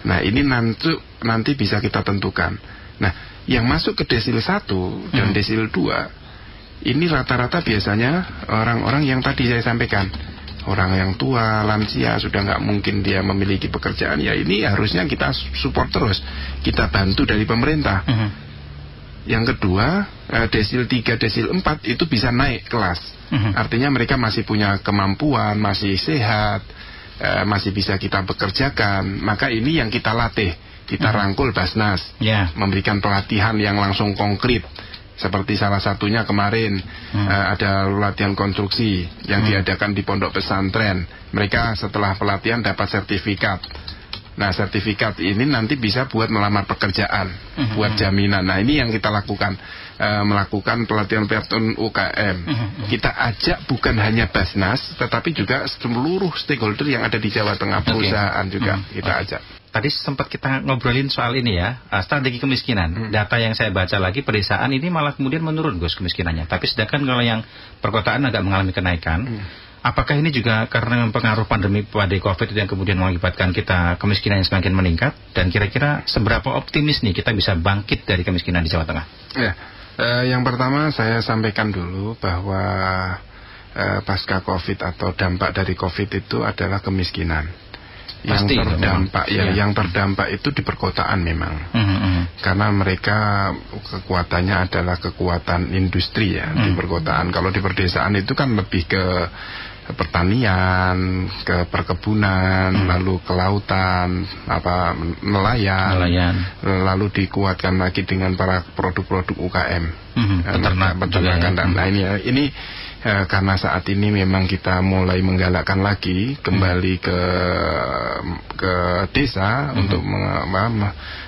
Nah, ini nanti bisa kita tentukan. Nah, yang masuk ke desil 1 dan desil 2 ini rata-rata biasanya orang-orang yang tadi saya sampaikan, orang yang tua, lansia, sudah nggak mungkin dia memiliki pekerjaan. Ya, ini harusnya kita support terus, kita bantu dari pemerintah. Yang kedua, desil 3, desil 4 itu bisa naik kelas. Artinya mereka masih punya kemampuan, masih sehat, masih bisa kita bekerjakan. Maka ini yang kita latih, kita rangkul Basnas, memberikan pelatihan yang langsung konkret. Seperti salah satunya kemarin ada latihan konstruksi yang diadakan di pondok pesantren. Mereka setelah pelatihan dapat sertifikat. Nah, sertifikat ini nanti bisa buat melamar pekerjaan, buat jaminan. Nah, ini yang kita lakukan, melakukan pelatihan UKM. Kita ajak bukan hanya Basnas, tetapi juga seluruh stakeholder yang ada di Jawa Tengah, perusahaan juga kita ajak. Tadi sempat kita ngobrolin soal ini ya, strategi kemiskinan. Data yang saya baca lagi, pedesaan ini malah kemudian menurun Gus kemiskinannya. Tapi sedangkan kalau yang perkotaan agak mengalami kenaikan. Apakah ini juga karena pengaruh pandemi pada COVID yang kemudian mengakibatkan kita kemiskinan yang semakin meningkat? Dan kira-kira seberapa optimis nih kita bisa bangkit dari kemiskinan di Jawa Tengah? Yang pertama saya sampaikan dulu bahwa pasca COVID atau dampak dari COVID itu adalah kemiskinan. Yang terdampak itu di perkotaan memang. Karena mereka kekuatannya adalah kekuatan industri ya di perkotaan. Kalau di perdesaan itu kan lebih ke pertanian, ke perkebunan, lalu ke lautan, nelayan, lalu dikuatkan lagi dengan para produk-produk UKM, peternakan dan lainnya. Ini karena saat ini memang kita mulai menggalakkan lagi kembali ke desa untuk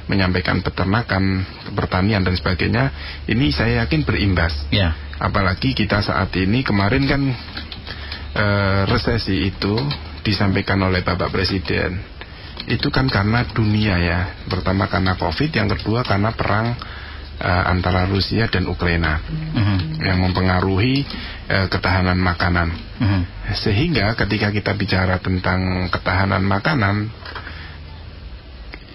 menyampaikan peternakan, pertanian dan sebagainya. Ini saya yakin berimbas. Apalagi kita saat ini, kemarin kan resesi itu disampaikan oleh Bapak Presiden. Itu kan karena dunia ya. Pertama karena COVID, yang kedua karena perang antara Rusia dan Ukraina yang mempengaruhi ketahanan makanan. Sehingga ketika kita bicara tentang ketahanan makanan,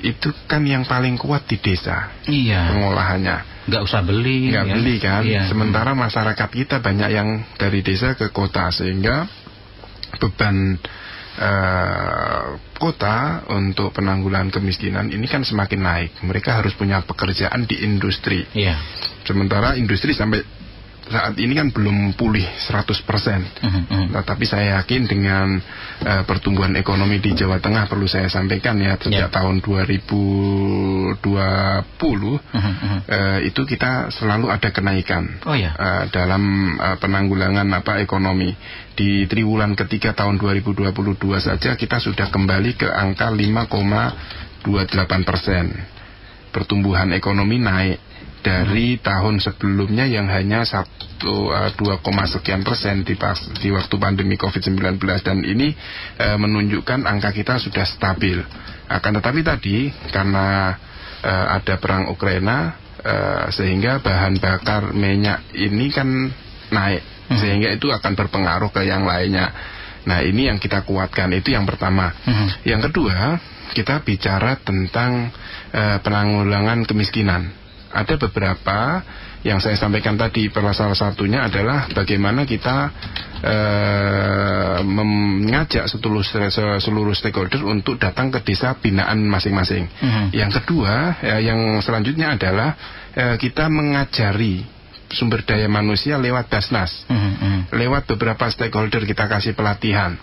itu kan yang paling kuat di desa. Iya. Pengolahannya. Nggak usah beli. Nggak beli kan. Iya. Sementara masyarakat kita banyak yang dari desa ke kota, sehingga beban kota untuk penanggulangan kemiskinan ini kan semakin naik. Mereka harus punya pekerjaan di industri. Iya. Sementara industri sampai saat ini kan belum pulih 100%. Nah, tapi saya yakin dengan pertumbuhan ekonomi di Jawa Tengah, perlu saya sampaikan ya, sejak tahun 2020 itu kita selalu ada kenaikan dalam penanggulangan ekonomi. Di triwulan ketiga tahun 2022 saja kita sudah kembali ke angka 5,28%. Pertumbuhan ekonomi naik dari tahun sebelumnya yang hanya 2, sekian persen di waktu pandemi COVID-19, dan ini menunjukkan angka kita sudah stabil. Akan tetapi tadi karena ada perang Ukraina, sehingga bahan bakar minyak ini kan naik, sehingga itu akan berpengaruh ke yang lainnya. Nah, ini yang kita kuatkan, itu yang pertama. Yang kedua, kita bicara tentang penanggulangan kemiskinan. Ada beberapa yang saya sampaikan tadi, salah satunya adalah bagaimana kita mengajak seluruh stakeholder untuk datang ke desa binaan masing-masing. Yang kedua, yang selanjutnya adalah kita mengajari sumber daya manusia lewat Basnas. Lewat beberapa stakeholder kita kasih pelatihan.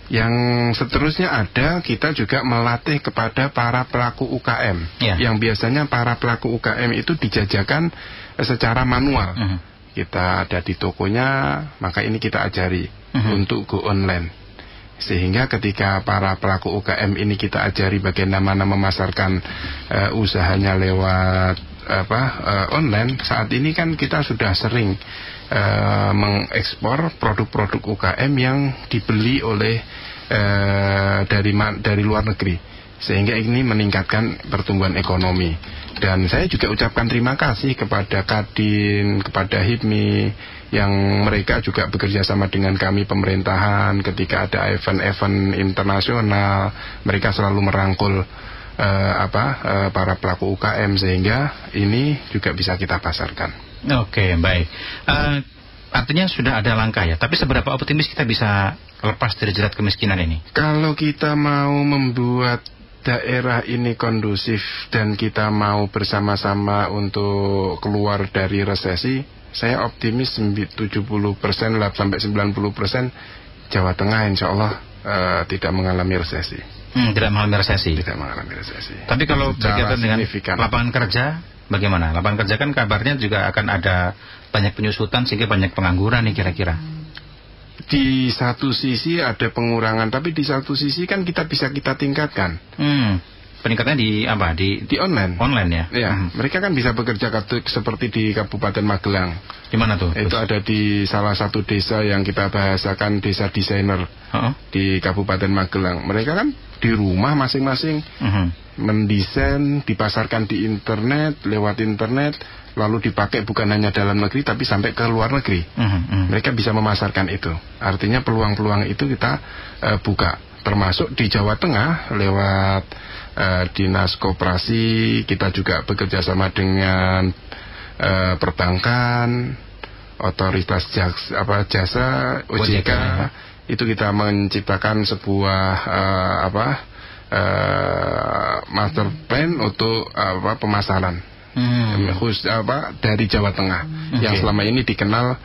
Yang seterusnya ada, kita juga melatih kepada para pelaku UKM, yang biasanya para pelaku UKM itu dijajakan secara manual. Kita ada di tokonya, maka ini kita ajari untuk go online. Sehingga ketika para pelaku UKM ini kita ajari bagaimana memasarkan usahanya lewat online. Saat ini kan kita sudah sering mengekspor produk-produk UKM yang dibeli oleh dari luar negeri, sehingga ini meningkatkan pertumbuhan ekonomi. Dan saya juga ucapkan terima kasih kepada Kadin, kepada HIPMI, yang mereka juga bekerja sama dengan kami pemerintahan. Ketika ada event-event internasional, mereka selalu merangkul para pelaku UKM, sehingga ini juga bisa kita pasarkan. Oke, baik. Artinya sudah ada langkah ya. Tapi seberapa optimis kita bisa lepas dari jerat kemiskinan ini? Kalau kita mau membuat daerah ini kondusif dan kita mau bersama-sama untuk keluar dari resesi, saya optimis 70% sampai 90% Jawa Tengah insya Allah tidak mengalami resesi. Tidak mengalami resesi. Tidak mengalami resesi. Tapi kalau berkaitan dengan lapangan kerja, bagaimana? Lapangan kerja kan kabarnya juga akan ada banyak penyusutan sehingga banyak pengangguran nih kira-kira. Di satu sisi ada pengurangan, tapi di satu sisi kan kita bisa tingkatkan. Peningkatannya di apa? Di online. Online ya. Ya, mereka kan bisa bekerja seperti di Kabupaten Magelang. Di mana tuh? Itu ada di salah satu desa yang kita bahasakan desa desainer di Kabupaten Magelang. Mereka kan di rumah masing-masing mendesain, dipasarkan di internet, lewat internet, lalu dipakai bukan hanya dalam negeri tapi sampai ke luar negeri. Mereka bisa memasarkan itu. Artinya peluang-peluang itu kita buka. Termasuk di Jawa Tengah lewat Dinas Koperasi, kita juga bekerja sama dengan perbankan, otoritas jasa OJK. Itu kita menciptakan sebuah master plan untuk pemasaran khusus dari Jawa Tengah yang selama ini dikenal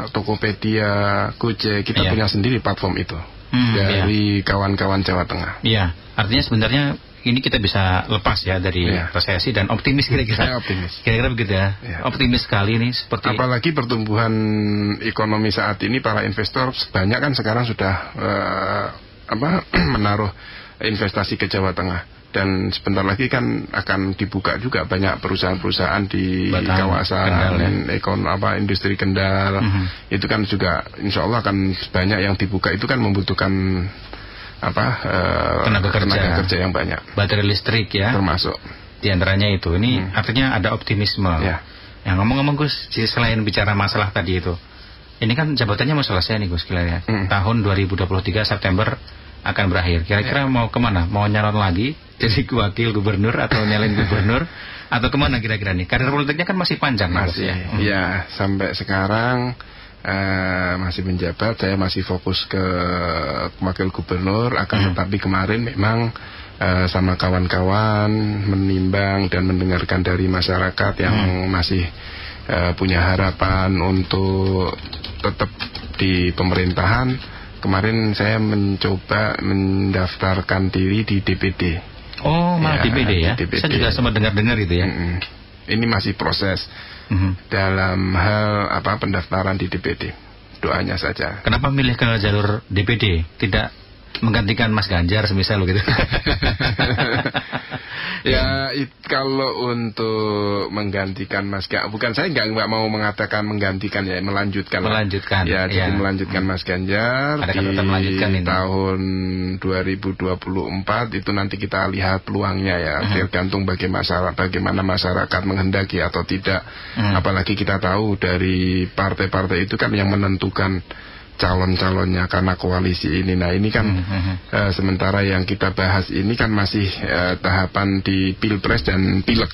Tokopedia, Gojek. Kita punya sendiri platform itu dari kawan-kawan Jawa Tengah. Iya, artinya sebenarnya ini kita bisa lepas ya dari resesi dan optimis kira-kira. Saya optimis. Kira-kira begitu ya. Optimis sekali nih seperti. Apalagi pertumbuhan ekonomi saat ini, para investor banyak kan sekarang sudah menaruh investasi ke Jawa Tengah. Dan sebentar lagi kan akan dibuka juga banyak perusahaan-perusahaan di kawasan industri Kendal. Itu kan juga insya Allah akan banyak yang dibuka. Itu kan membutuhkan tenaga kerja yang banyak. Baterai listrik ya. Termasuk. Di antaranya itu. Ini artinya ada optimisme. Ya. Yang ngomong-ngomong Gus, selain bicara masalah tadi itu, ini kan jabatannya mau selesai nih Gus kira-kira. Tahun 2023 September akan berakhir. Kira-kira mau kemana? Mau nyalon lagi jadi wakil gubernur atau nyalin gubernur atau kemana kira-kira nih? Karir politiknya kan masih panjang. Masih ya, sampai sekarang masih menjabat. Saya masih fokus ke wakil gubernur, tetapi kemarin memang sama kawan-kawan menimbang dan mendengarkan dari masyarakat yang masih punya harapan untuk tetap di pemerintahan. Kemarin saya mencoba mendaftarkan diri di DPD. Oh, malah DPD ya? DPD. Saya juga sempat dengar-dengar itu ya. Ini masih proses dalam hal pendaftaran di DPD. Doanya saja. Kenapa milih ke jalur DPD? Tidak menggantikan Mas Ganjar semisal gitu. Ya, kalau untuk menggantikan Mas Ganjar, bukan, saya nggak mau mengatakan menggantikan ya, melanjutkan. Ya, jadi melanjutkan Mas Ganjar di tahun 2024 itu nanti kita lihat peluangnya ya, tergantung bagaimana masyarakat menghendaki atau tidak. Apalagi kita tahu dari partai-partai itu kan yang menentukan calon-calonnya karena koalisi ini. Nah ini kan sementara yang kita bahas ini kan masih tahapan di Pilpres dan Pileg.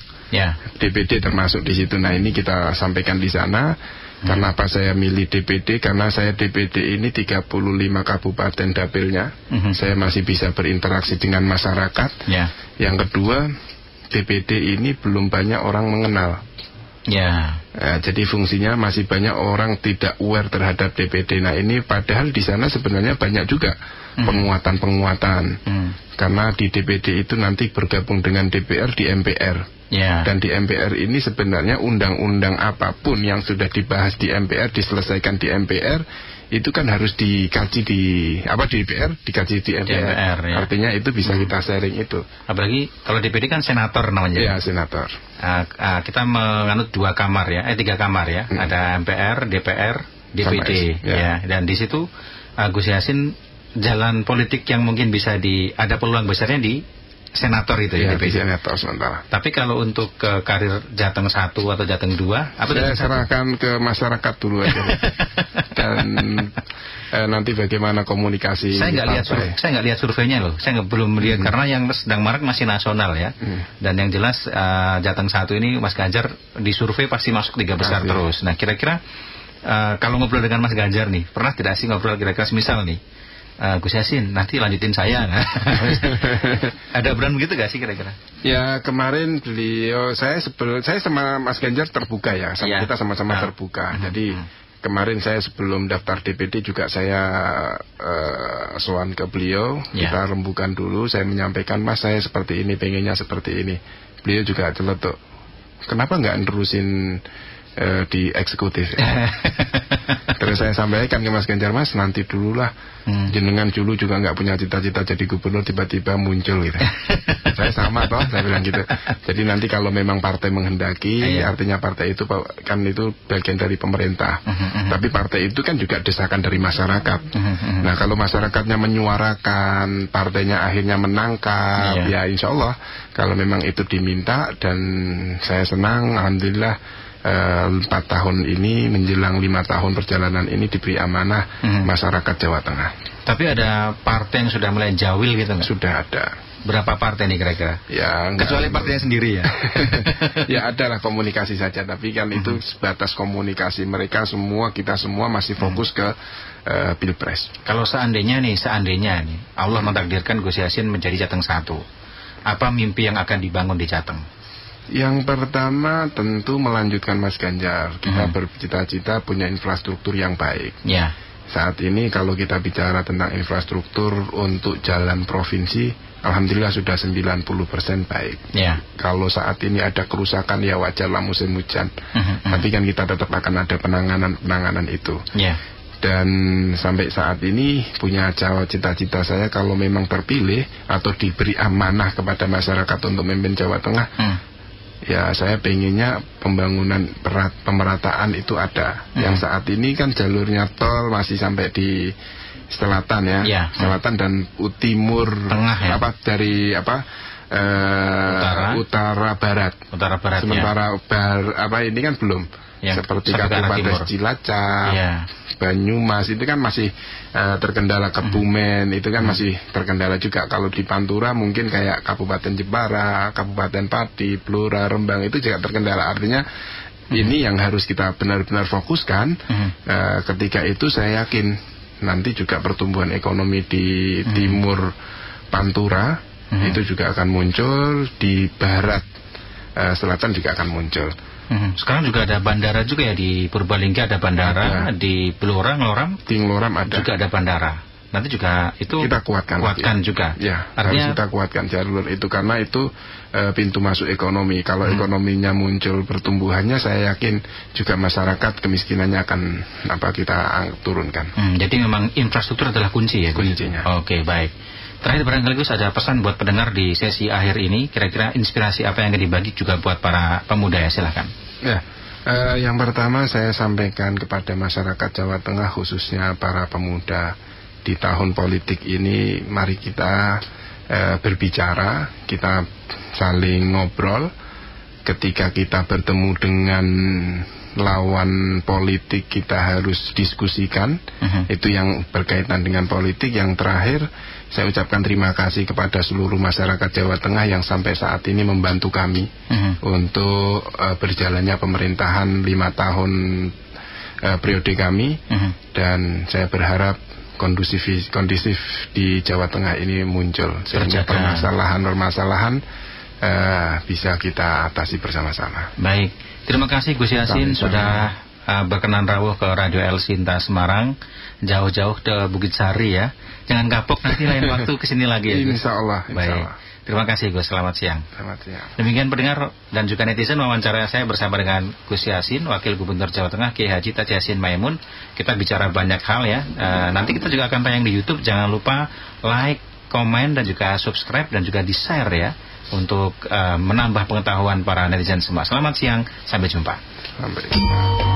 DPD termasuk di situ. Nah ini kita sampaikan di sana. Kenapa saya milih DPD? Karena saya DPD ini 35 kabupaten dapilnya. Saya masih bisa berinteraksi dengan masyarakat. Yang kedua, DPD ini belum banyak orang mengenal. Jadi fungsinya masih banyak orang tidak aware terhadap DPD. Nah ini padahal di sana sebenarnya banyak juga penguatan-penguatan. Karena di DPD itu nanti bergabung dengan DPR di MPR. Dan di MPR ini sebenarnya undang-undang apapun yang sudah dibahas di MPR, diselesaikan di MPR, itu kan harus dikaji di DPR, dikaji di MPR. Artinya itu bisa kita sharing itu. Apalagi kalau DPD kan senator namanya. Ya, senator. Kita menganut 2 kamar ya, 3 kamar ya. Ada MPR, DPR, DPD dan di situ Gus Yassin jalan politik yang mungkin bisa ada peluang besarnya di senator itu ya, di senator sementara. Tapi kalau untuk ke karir Jateng 1 atau Jateng 2, saya serahkan ke masyarakat dulu aja. Dan nanti bagaimana komunikasi. Saya nggak lihat surveinya loh. Saya belum melihat karena yang sedang marak masih nasional ya. Dan yang jelas Jateng 1 ini Mas Ganjar di survei pasti masuk 3 besar terus. Nah kira-kira kalau ngobrol dengan Mas Ganjar nih, pernah tidak sih ngobrol kira-kira misal nih, Gus Yassin nanti lanjutin saya. Ada obrolan begitu gak sih kira-kira? Ya kemarin saya sama Mas Ganjar terbuka ya, kita sama-sama terbuka. Jadi kemarin saya sebelum daftar DPD juga saya sowan ke beliau, kita rembukan dulu, saya menyampaikan Mas saya seperti ini, pengennya seperti ini. Beliau juga celetuk, kenapa nggak nerusin di eksekutif Terus saya sampaikan ke Mas Ganjar, Mas nanti dululah, jenengan dulu juga nggak punya cita-cita jadi gubernur tiba-tiba muncul gitu. Saya sama toh, saya bilang gitu. Jadi nanti kalau memang partai menghendaki, artinya partai itu kan itu bagian dari pemerintah. Tapi partai itu kan juga desakan dari masyarakat. Nah kalau masyarakatnya menyuarakan, partainya akhirnya menangkap, ya insya Allah kalau memang itu diminta, dan saya senang, alhamdulillah 4 tahun ini menjelang 5 tahun perjalanan ini diberi amanah masyarakat Jawa Tengah. Tapi ada partai yang sudah mulai jawil gitu nggak? Sudah ada. Berapa partai nih kira-kira? Ya, kecuali partainya sendiri ya. Ya adalah komunikasi saja, tapi kan itu sebatas komunikasi. Mereka semua, kita semua masih fokus ke Pilpres. Kalau seandainya nih Allah mentakdirkan Gus Yassin menjadi Jateng 1, apa mimpi yang akan dibangun di Jateng? Yang pertama tentu melanjutkan Mas Ganjar. Kita bercita-cita punya infrastruktur yang baik. Saat ini kalau kita bicara tentang infrastruktur untuk jalan provinsi, alhamdulillah sudah 90% baik. Kalau saat ini ada kerusakan ya wajarlah musim hujan. Tapi kan kita tetap akan ada penanganan itu. Dan sampai saat ini punya cita-cita saya kalau memang terpilih atau diberi amanah kepada masyarakat untuk memimpin Jawa Tengah, ya saya pengennya pembangunan pemerataan itu ada. Yang saat ini kan jalurnya tol masih sampai di selatan ya, selatan dan timur tengah ya, dari utara barat. Utara barat. Sementara ini kan belum. seperti Kabupaten Cilacap, Banyumas itu kan masih terkendala. Kebumen itu kan masih terkendala juga. Kalau di Pantura mungkin kayak Kabupaten Jepara, Kabupaten Pati, Blora, Rembang itu juga terkendala. Artinya ini yang harus kita benar-benar fokuskan. Ketika itu saya yakin nanti juga pertumbuhan ekonomi di timur Pantura itu juga akan muncul, di barat selatan juga akan muncul. Sekarang juga ada bandara juga ya, di Purbalingga ada bandara, di Blora, Ngloram, di Ngloram ada juga ada bandara. Nanti juga itu kita kuatkan juga. Ya, artinya harus kita kuatkan jalur itu karena itu pintu masuk ekonomi. Kalau ekonominya muncul pertumbuhannya, saya yakin juga masyarakat kemiskinannya akan kita turunkan. Jadi memang infrastruktur adalah kunci ya. Kuncinya. Oke, baik. Terakhir barangkali Gus ada pesan buat pendengar di sesi akhir ini. Kira-kira inspirasi apa yang akan dibagi juga buat para pemuda ya, silahkan. Ya, yang pertama saya sampaikan kepada masyarakat Jawa Tengah khususnya para pemuda. Di tahun politik ini mari kita berbicara, kita saling ngobrol. Ketika kita bertemu dengan lawan politik kita harus diskusikan. Itu yang berkaitan dengan politik. Yang terakhir saya ucapkan terima kasih kepada seluruh masyarakat Jawa Tengah yang sampai saat ini membantu kami untuk berjalannya pemerintahan 5 tahun periode kami. Dan saya berharap kondusif di Jawa Tengah ini muncul sehingga permasalahan-permasalahan bisa kita atasi bersama-sama. Baik, terima kasih Gus Yassin sudah berkenan rawuh ke Radio El Sinta Semarang, jauh-jauh ke Bukit Sari ya. Jangan kapok, nanti lain waktu kesini lagi ya Gus. Insya Allah. Baik. Terima kasih Gus, selamat siang. Selamat siang. Demikian pendengar dan juga netizen wawancara saya bersama dengan Gus Yassin, Wakil Gubernur Jawa Tengah Kiai Haji Taji Yassin Maimun. Kita bicara banyak hal ya. Nanti kita juga akan tayang di YouTube. Jangan lupa like, komen dan juga subscribe dan juga di-share ya, untuk menambah pengetahuan para netizen semua. Selamat siang, sampai jumpa. Sampai jumpa.